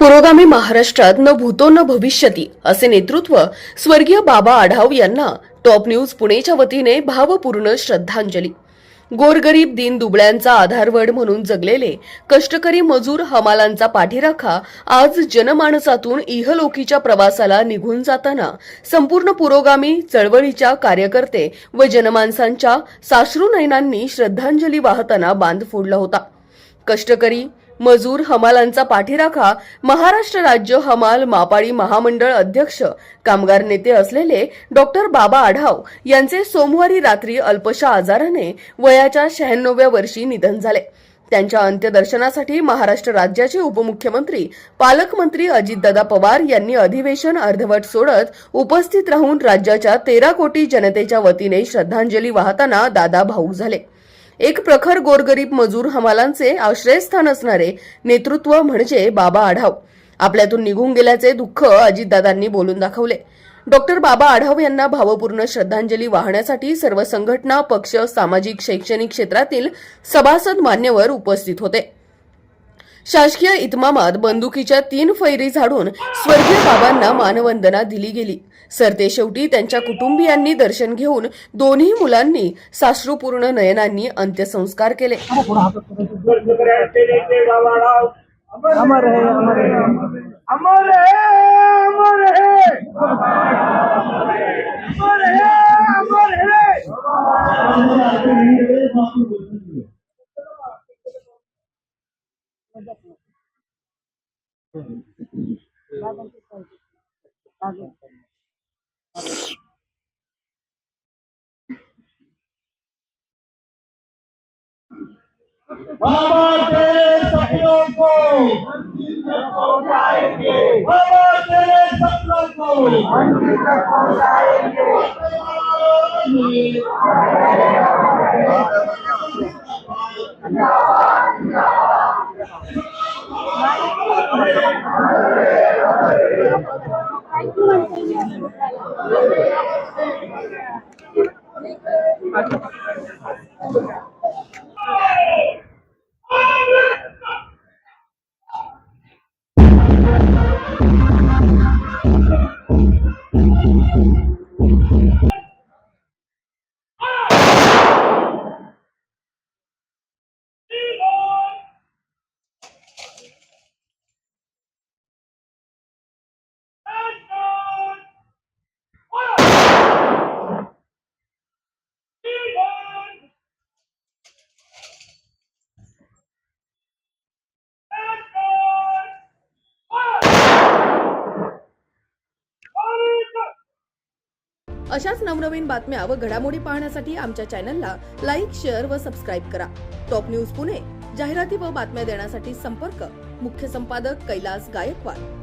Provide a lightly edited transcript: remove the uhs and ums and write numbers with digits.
पुरोगामी महाराष्ट्रात न भूतो न भविष्यती असे नेतृत्व स्वर्गीय बाबा आढाव यांना टॉप न्यूज पुणेच्या वतीने भावपूर्ण श्रद्धांजली। गोरगरीब दीन दुबळ्यांचा आधारवड म्हणून जगलेले कष्टकरी मजूर हमालांचा पाठीराखा आज जनमानसातून इहलोकीच्या प्रवासाला निघून जाताना संपूर्ण पुरोगामी चळवळीच्या कार्यकर्ते व जनमानसांच्या साश्रू नयनांनी श्रद्धांजली वाहताना बांध फोडला होता। कष्टकरी मजूर हमालांचा पाठीराखा महाराष्ट्र राज्य हमाल मापाडी महामंडळ अध्यक्ष कामगार नेते असलेले डॉक्टर बाबा आढाव यांचे सोमवारी रात्री अल्पशा आजाराने वयाच्या 96व्या वर्षी निधन झाले। त्यांच्या अंत्यदर्शनासाठी महाराष्ट्र राज्याचे उपमुख्यमंत्री पालकमंत्री अजितदादा पवार यांनी अधिवेशन अर्धवट सोडत उपस्थित राहून राज्याच्या 13 कोटी जनतेच्या वतीने श्रद्धांजली वाहताना दादा भाऊक झाले। एक प्रखर गोरगरीब मजूर हमालांचे आश्रयस्थान असणारे नेतृत्व म्हणजे बाबा आढाव। आपल्यातून निघून गेल्याचे दुःख अजितदादांनी बोलून दाखवले। डॉक्टर बाबा आढाव यांना भावपूर्ण श्रद्धांजली वाहण्यासाठी सर्व संघटना, पक्ष, सामाजिक, शैक्षणिक क्षेत्रातील सभासद मान्यवर उपस्थित होते। शासकीय इतमामात बंदुकीच्या 3 फैरी झाडून स्वर्गीय बाबांना मानवंदना दिली गेली। सरतेशेवटी त्यांच्या कुटुंबियांनी दर्शन घेऊन दोन्ही मुलांनी साश्रूपूर्ण नयनांनी अंत्यसंस्कार केले। अमर है, अमर है, अमर है, अमर है, अमर है, अमर है। बाबा तेरे सपनों को मंजिल तक पहुंचाएंगे, बाबा तेरे सपनों को मंजिल तक पहुंचाएंगे। अशाच नवनवीन बातम्या व घडामोडी पाहण्यासाठी आमच्या चॅनलला लाईक, शेअर व सबस्क्राईब करा। टॉप न्यूज पुणे जाहिराती व बातम्या देण्यासाठी संपर्क मुख्य संपादक कैलास गायकवाड।